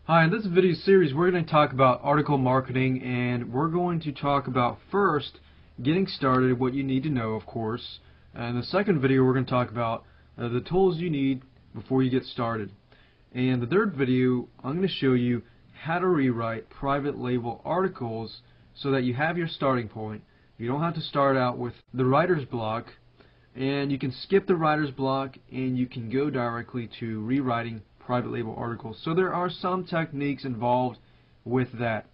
Hi, in this video series we're going to talk about article marketing, and we're going to talk about first getting started, what you need to know, of course. And in the second video we're going to talk about the tools you need before you get started. And the third video I'm going to show you how to rewrite private label articles so that you have your starting point. You don't have to start out with the writer's block, and you can skip the writer's block and you can go directly to rewriting private label articles. So there are some techniques involved with that.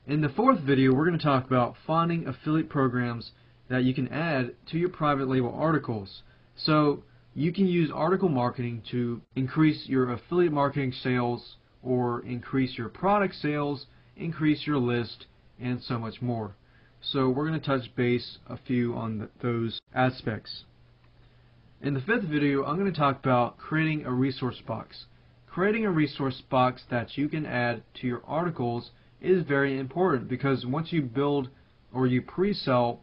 In the fourth video we're going to talk about finding affiliate programs that you can add to your private label articles. So you can use article marketing to increase your affiliate marketing sales, or increase your product sales, increase your list, and so much more. So we're going to touch base a few on those aspects. In the fifth video, I'm going to talk about creating a resource box. Creating a resource box that you can add to your articles is very important, because once you build or you pre-sell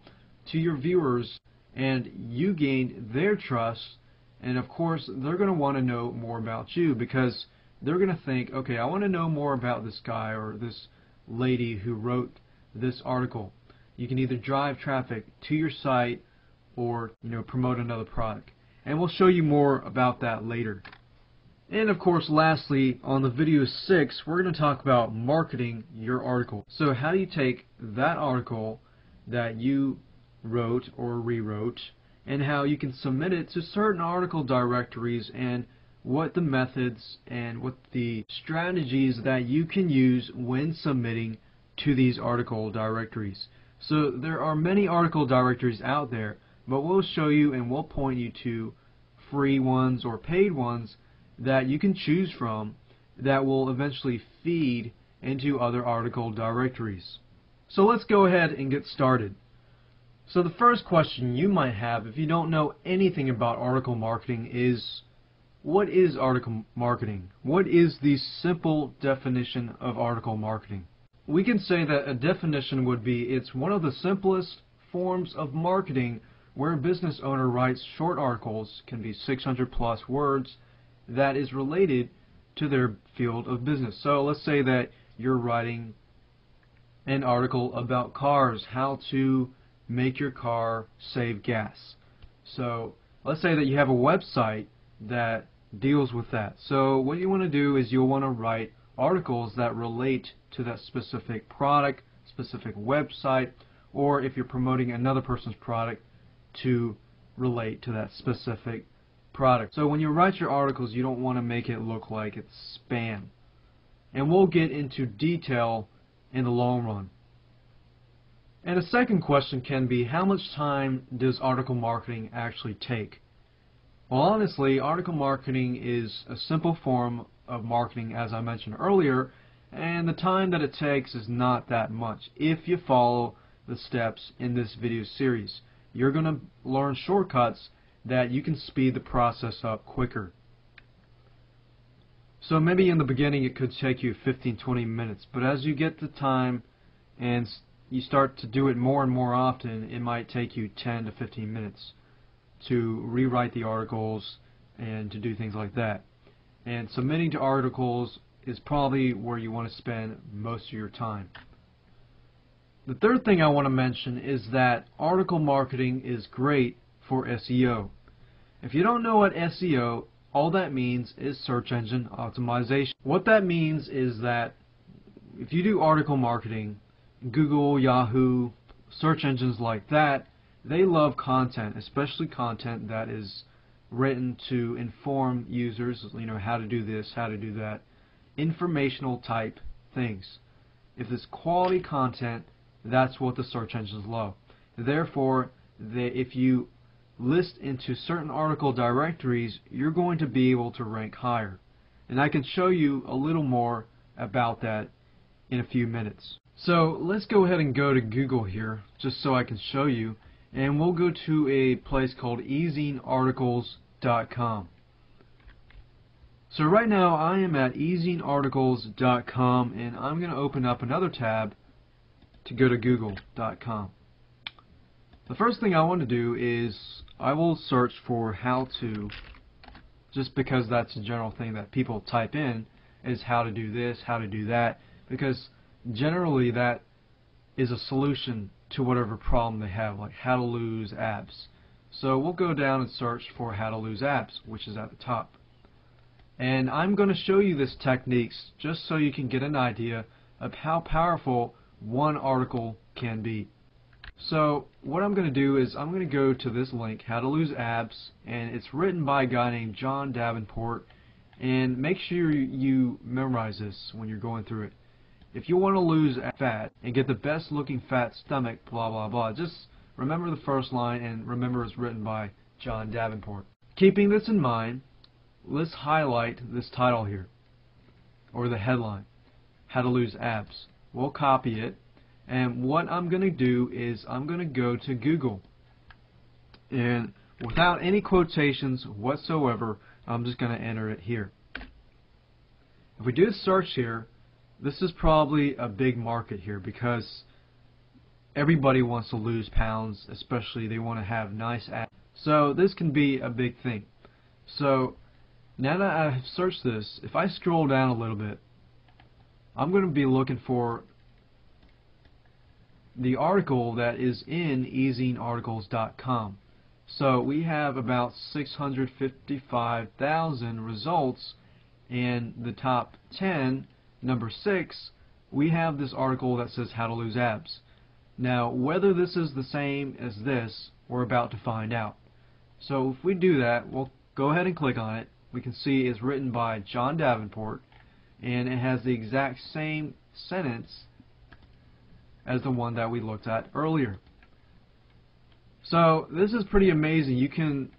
to your viewers and you gain their trust, and of course they're going to want to know more about you, because they're going to think, okay, I want to know more about this guy or this lady who wrote this article. You can either drive traffic to your site or promote another product. And we'll show you more about that later. And of course, lastly, on the video 6, we're going to talk about marketing your article. So how do you take that article that you wrote or rewrote, and how you can submit it to certain article directories, and what the methods and what the strategies that you can use when submitting to these article directories. So there are many article directories out there, but we'll show you and we'll point you to free ones or paid ones that you can choose from that will eventually feed into other article directories. So let's go ahead and get started. So the first question you might have if you don't know anything about article marketing is, what is article marketing? What is the simple definition of article marketing? We can say that a definition would be, it's one of the simplest forms of marketing where a business owner writes short articles, can be 600 plus words, that is related to their field of business. So let's say that you're writing an article about cars, how to make your car save gas. So let's say that you have a website that deals with that. So what you want to do is you'll want to write articles that relate to that specific product, specific website, or if you're promoting another person's product, to relate to that specific product. So when you write your articles, you don't want to make it look like it's spam. And we'll get into detail in the long run. And a second question can be, how much time does article marketing actually take? Well, honestly, article marketing is a simple form of marketing, as I mentioned earlier, and the time that it takes is not that much if you follow the steps in this video series. You're going to learn shortcuts that you can speed the process up quicker. So maybe in the beginning it could take you 15-20 minutes, but as you get the time and you start to do it more and more often, it might take you 10 to 15 minutes to rewrite the articles and to do things like that. And submitting to articles is probably where you want to spend most of your time. The third thing I want to mention is that article marketing is great for SEO. If you don't know what SEO, all that means is search engine optimization. What that means is that if you do article marketing, Google, Yahoo, search engines like that, they love content, especially content that is written to inform users, how to do this, how to do that, informational type things. If it's quality content, that's what the search engines love. Therefore, if you list into certain article directories, you're going to be able to rank higher. And I can show you a little more about that in a few minutes. So let's go ahead and go to Google here, just so I can show you. And we'll go to a place called ezinearticles.com. So right now I am at ezinearticles.com, and I'm going to open up another tab to go to google.com. The first thing I want to do is I will search for how to, just because that's a general thing that people type in, is how to do this, how to do that, because generally that is a solution to whatever problem they have, like how to lose abs. So we'll go down and search for how to lose abs, which is at the top. And I'm going to show you this techniques just so you can get an idea of how powerful one article can be. So what I'm going to do is I'm going to go to this link, How to Lose Abs, and it's written by a guy named John Davenport, and make sure you memorize this when you're going through it. If you want to lose fat and get the best looking fat stomach, blah blah blah, just remember the first line and remember it's written by John Davenport. Keeping this in mind, let's highlight this title here, or the headline, How to Lose Abs. We'll copy it, and what I'm going to do is I'm going to go to Google, and without any quotations whatsoever, I'm just going to enter it here. If we do a search here, this is probably a big market here because everybody wants to lose pounds, especially they want to have nice abs. So this can be a big thing. So now that I've searched this, if I scroll down a little bit, I'm going to be looking for the article that is in EasingArticles.com. So we have about 655,000 results, and the top 10, number 6, we have this article that says How to Lose Abs. Now whether this is the same as this, we're about to find out. So if we do that, we'll go ahead and click on it. We can see it's written by John Davenport, and it has the exact same sentence as the one that we looked at earlier. So this is pretty amazing. You can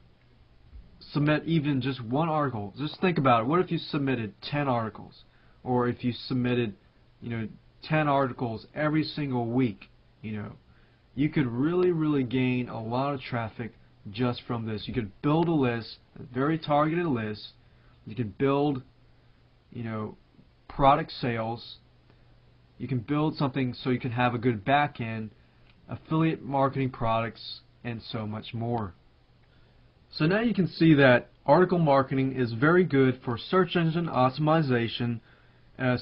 submit even just one article. Just think about it. What if you submitted 10 articles? Or if you submitted 10 articles every single week? You could really gain a lot of traffic just from this. You could build a list, a very targeted list. You could build product sales. You can build something so you can have a good back end, affiliate marketing products, and so much more. So now you can see that article marketing is very good for search engine optimization.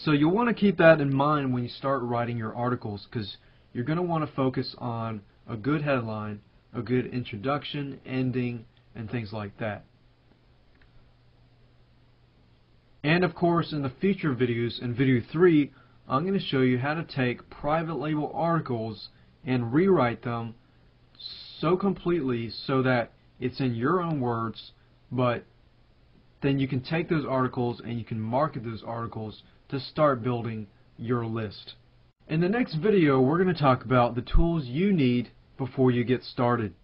So you'll want to keep that in mind when you start writing your articles, because you're going to want to focus on a good headline, a good introduction, ending, and things like that. And of course, in the future videos, in video 3, I'm going to show you how to take private label articles and rewrite them so completely so that it's in your own words, but then you can take those articles and you can market those articles to start building your list. In the next video, we're going to talk about the tools you need before you get started.